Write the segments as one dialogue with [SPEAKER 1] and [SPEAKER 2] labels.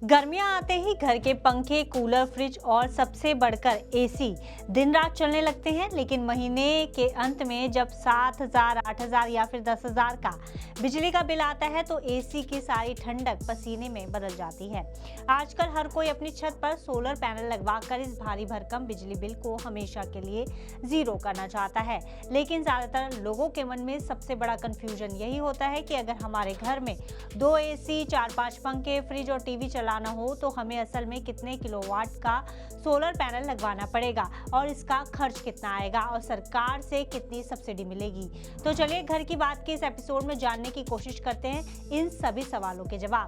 [SPEAKER 1] गर्मियां आते ही घर के पंखे, कूलर, फ्रिज और सबसे बढ़कर एसी दिन रात चलने लगते हैं। लेकिन महीने के अंत में जब 7,000, 8,000 या फिर 10,000 का बिजली का बिल आता है तो एसी की सारी ठंडक पसीने में बदल जाती है। आजकल हर कोई अपनी छत पर सोलर पैनल लगवाकर इस भारी भरकम बिजली बिल को हमेशा के लिए जीरो करना चाहता है। लेकिन ज्यादातर लोगों के मन में सबसे बड़ा कंफ्यूजन यही होता है कि अगर हमारे घर में 2 एसी, 4-5 पंखे, फ्रिज और टीवी चलाना हो तो हमें असल में कितने किलोवाट का सोलर पैनल लगवाना पड़ेगा और इसका खर्च कितना आएगा और सरकार से कितनी सब्सिडी मिलेगी। तो चलिए घर की बात के इस एपिसोड में जानने की कोशिश करते हैं इन सभी सवालों के जवाब।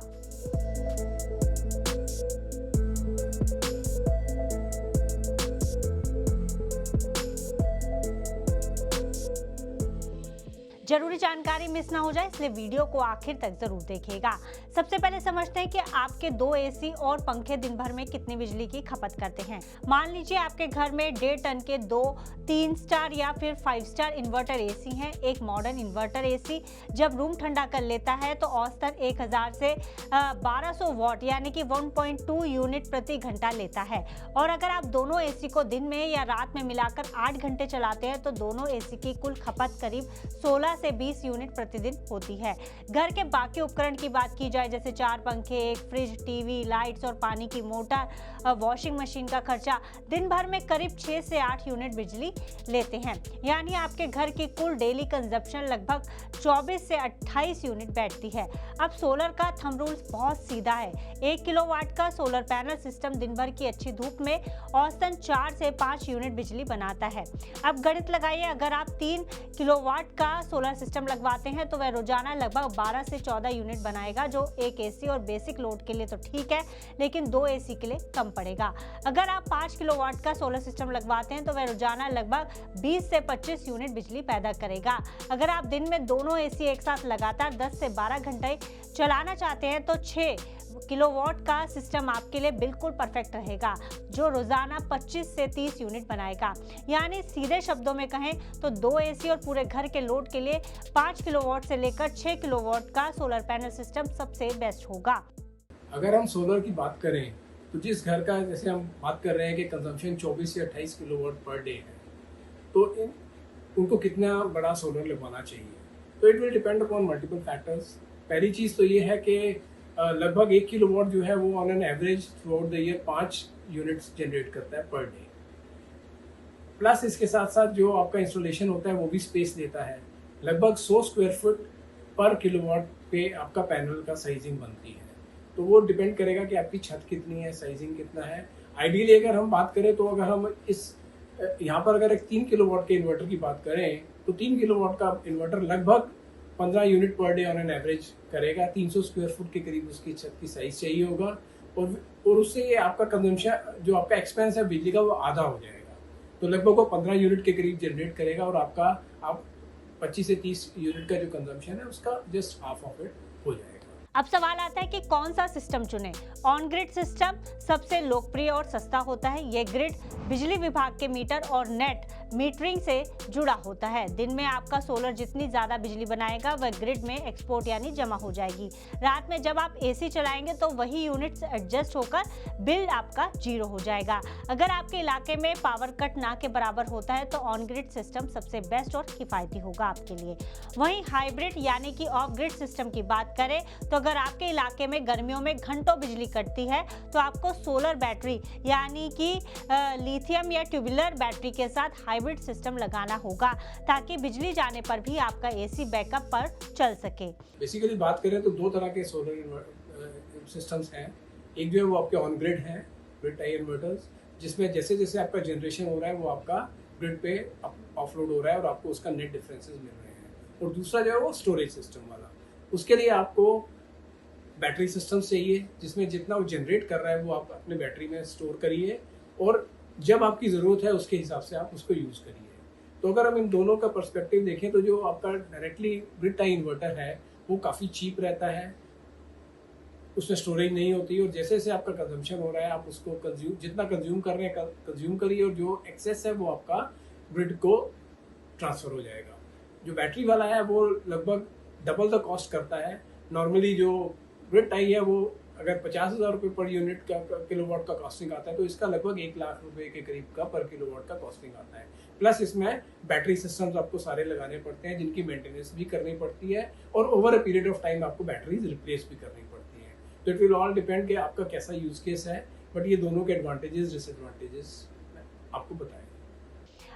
[SPEAKER 1] जरूरी जानकारी मिस ना हो जाए इसलिए वीडियो को आखिर तक जरूर देखिएगा। सबसे पहले समझते हैं कि आपके 2 एसी और पंखे दिन भर में कितनी बिजली की खपत करते हैं। मान लीजिए आपके घर में 1.5 टन के 2 3 स्टार या फिर 5 स्टार इन्वर्टर एसी हैं। एक मॉडर्न इन्वर्टर एसी जब रूम ठंडा कर लेता है तो औसतन 1000 से 1200 वॉट यानी कि 1.2 यूनिट प्रति घंटा लेता है। और अगर आप दोनों एसी को दिन में या रात में मिलाकर 8 घंटे चलाते हैं तो दोनों एसी की कुल खपत करीब 16 से 20 यूनिट प्रतिदिन होती है। घर के बाकी उपकरण की बात की जाए जैसे 4 पंखे, एक फ्रिज, टीवी, लाइट्स और पानी की मोटर, वॉशिंग मशीन का खर्चा दिन भर में करीब 6 से 8 यूनिट बिजली लेते हैं। यानी आपके घर की कुल डेली कंजप्शन लगभग 24 से 28 यूनिट बैठती है। अब सोलर का थंब रूल बहुत सीधा है। 1 किलोवाट का सोलर पैनल सिस्टम दिन भर की अच्छी धूप में औसतन 4 से 5 यूनिट बिजली बनाता है। अब गणित लगाइए, अगर आप 3 किलोवाट का सोलर सिस्टम लगवाते हैं तो वह रोजाना लगभग 12 से 14 यूनिट बनाएगा, जो एक एसी और बेसिक लोड के लिए तो ठीक है लेकिन 2 एसी के लिए कम पड़ेगा। अगर आप 5 किलोवाट का सोलर सिस्टम लगवाते हैं तो वह रोजाना लगभग 20 से 25 यूनिट बिजली पैदा करेगा। अगर आप दिन में दोनों एसी एक साथ लगातार 10 से 12 घंटे चलाना चाहते हैं तो 6 किलोवाट का सिस्टम आपके लिए बिल्कुल परफेक्ट रहेगा, जो रोजाना 25 से 30 यूनिट बनाएगा। यानी सीधे शब्दों में कहें तो 2 एसी और पूरे घर के लोड के लिए 5 किलोवाट से लेकर 6 किलोवाट का सोलर पैनल सिस्टम सबसे बेस्ट होगा।
[SPEAKER 2] अगर हम सोलर की बात करें तो जिस घर का, जैसे हम बात कर रहे हैं कि कंजम्पशन 24 से 28 किलोवाट पर डे है, तो उनको कितना बड़ा सोलर लगवाना चाहिए, तो it will depend upon multiple factors. पहली चीज़ तो ये है कि लगभग 1 किलोवाट जो है वो on an average through out the year 5 units generate करता है पर डे। प्लस इसके साथ साथ जो आपका इंस्टॉलेशन होता है वो भी स्पेस देता है। लगभग 100 स्क्वायर फुट पर किलोवाट पे आपका पैनल का साइजिंग बनती है। तो वो डिपेंड करेगा कि आपकी छत कितनी है, साइजिंग कितना है। आइडियली अगर हम बात करें तो अगर हम यहाँ पर अगर एक 3 किलोवाट के इन्वर्टर की बात करें तो 3 किलोवाट का इन्वर्टर लगभग 15 unit per day on an average करेगा। 300 स्क्वायर फुट के करीब उसकी छत की साइज चाहिए होगा और उससे ये आपका कंजम्पशन, जो आपका एक्सपेंस है बिजली का, वो आधा हो जाएगा। तो लगभग वो 15 यूनिट के करीब जनरेट करेगा और आप 25 से 30 यूनिट का जो कंजम्पशन है उसका जस्ट हाफ ऑफ इट हो जाएगा।
[SPEAKER 1] अब सवाल आता है कि कौन सा सिस्टम चुनें। ऑन ग्रिड सिस्टम सबसे लोकप्रिय और सस्ता होता है। यह ग्रिड बिजली विभाग के मीटर और नेट मीटरिंग से जुड़ा होता है। दिन में आपका सोलर जितनी ज्यादा बिजली बनाएगा वह ग्रिड में एक्सपोर्ट यानी जमा हो जाएगी। रात में जब आप एसी चलाएंगे तो वही यूनिट्स एडजस्ट होकर बिल आपका जीरो हो जाएगा। अगर आपके इलाके में पावर कट ना के बराबर होता है तो ऑन ग्रिड सिस्टम सबसे बेस्ट और किफायती होगा आपके लिए। वहीं हाइब्रिड यानी कि ऑफ ग्रिड सिस्टम की बात करें तो अगर आपके इलाके में गर्मियों में घंटों बिजली कटती है तो आपको सोलर बैटरी यानी कि लिथियम या ट्यूबुलर बैटरी के साथ हाइब्रिड सिस्टम लगाना होगा ताकि बिजली जाने पर भी आपका एसी बैकअप पर चल सके।
[SPEAKER 2] बेसिकली बात करें तो 2 तरह के सोलर सिस्टम्स हैं। एक जो है वो आपके ऑन ग्रिड है, ग्रिड टाई इन्वर्टर्स, जिसमें जैसे जैसे आपका जनरेशन हो रहा है वो आपका ग्रिड पे ऑफलोड हो रहा है और आपको उसका नेट डिफरेंसेस मिल रहे हैं। और दूसरा जो है वो स्टोरेज सिस्टम वाला, उसके लिए आपको बैटरी सिस्टम चाहिए जिसमें जितना वो जनरेट कर रहा है वो आप अपने बैटरी में स्टोर करिए और जब आपकी ज़रूरत है उसके हिसाब से आप उसको यूज़ करिए। तो अगर हम इन दोनों का पर्सपेक्टिव देखें तो जो आपका डायरेक्टली ग्रिड टाई इन्वर्टर है वो काफ़ी चीप रहता है, उसमें स्टोरेज नहीं होती और जैसे जैसे आपका कंजम्पशन हो रहा है आप उसको जितना कंज्यूम कर रहे हैं कंज्यूम करिए और जो एक्सेस है वो आपका ग्रिड को ट्रांसफ़र हो जाएगा। जो बैटरी वाला है वो लगभग डबल द कॉस्ट करता है। नॉर्मली जो ग्रिड टाई है वो अगर 50,000 रुपये पर यूनिट का किलोवाट का कॉस्टिंग आता है तो इसका लगभग 1 लाख रुपए के करीब का पर किलोवाट का कॉस्टिंग आता है। प्लस इसमें बैटरी सिस्टम्स आपको सारे लगाने पड़ते हैं जिनकी मेंटेनेंस भी करनी पड़ती है और over a period of time आपको बैटरीज रिप्लेस भी करनी पड़ती है। तो इट विल ऑल डिपेंड कि आपका कैसा यूज केस है, बट ये दोनों के एडवांटेजेस डिसएडवांटेजेस आपको बताएं।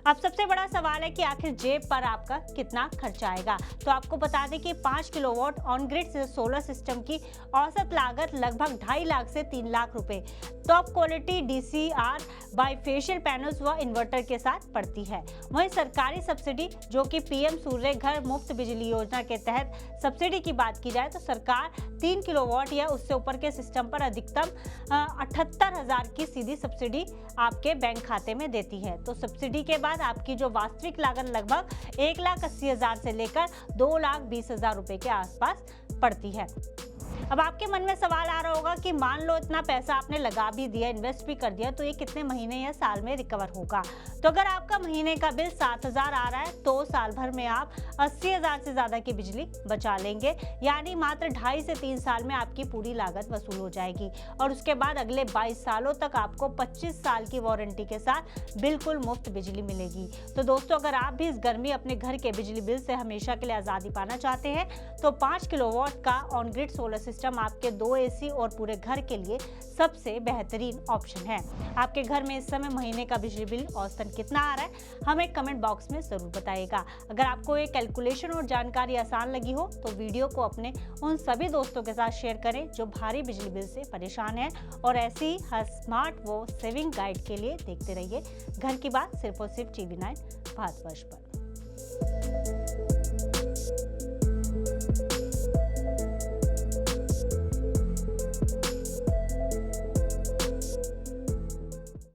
[SPEAKER 1] अब सबसे बड़ा सवाल है कि आखिर जेब पर आपका कितना खर्च आएगा। तो आपको बता दें कि 5 kilowatt on grid solar system की औसत लागत लगभग 2.5 लाख से 3 लाख रुपए top quality DCR bifacial panels व इन्वर्टर के साथ पड़ती है। वहीं सरकारी सब्सिडी जो कि PM सूर्य घर मुफ्त बिजली योजना के तहत सब्सिडी की बात की जाए तो सरकार 3 किलोवाट या उससे ऊपर के सिस्टम पर अधिकतम 78,000 की सीधी सब्सिडी आपके बैंक खाते में देती है। तो सब्सिडी के बाद आपकी जो वास्तविक लागत लगभग 1,80,000 से लेकर 2,20,000 रुपए के आसपास पड़ती है। अब आपके मन में सवाल आ रहा होगा कि मान लो इतना पैसा आपने लगा भी दिया, इन्वेस्ट भी कर दिया, तो ये कितने महीने या साल में रिकवर होगा। तो अगर आपका महीने का बिल 7,000 आ रहा है तो साल भर में आप 80,000 से ज्यादा की बिजली बचा लेंगे, यानी मात्र 2.5 से 3 साल में आपकी पूरी लागत वसूल हो जाएगी और उसके बाद अगले 22 सालों तक आपको 25 साल की वारंटी के साथ बिल्कुल मुफ्त बिजली मिलेगी। तो दोस्तों, अगर आप भी इस गर्मी अपने घर के बिजली बिल से हमेशा के लिए आज़ादी पाना चाहते हैं तो 5 किलोवाट का ऑन ग्रिड सोलर सिस्टम आपके 2 AC और पूरे घर के लिए सबसे बेहतरीन ऑप्शन है। आपके घर में इस समय महीने का बिजली बिल औसतन कितना आ रहा है, हमें कमेंट बॉक्स में जरूर बताइएगा। अगर आपको ये कैलकुलेशन और जानकारी आसान लगी हो तो वीडियो को अपने उन सभी दोस्तों के साथ शेयर करें जो भारी बिजली बिल से परेशान हैं और ऐसी ही हर स्मार्ट व सेविंग गाइड के लिए देखते रहिए घर की बात सिर्फ और सिर्फ TV9 भारतवर्ष पर।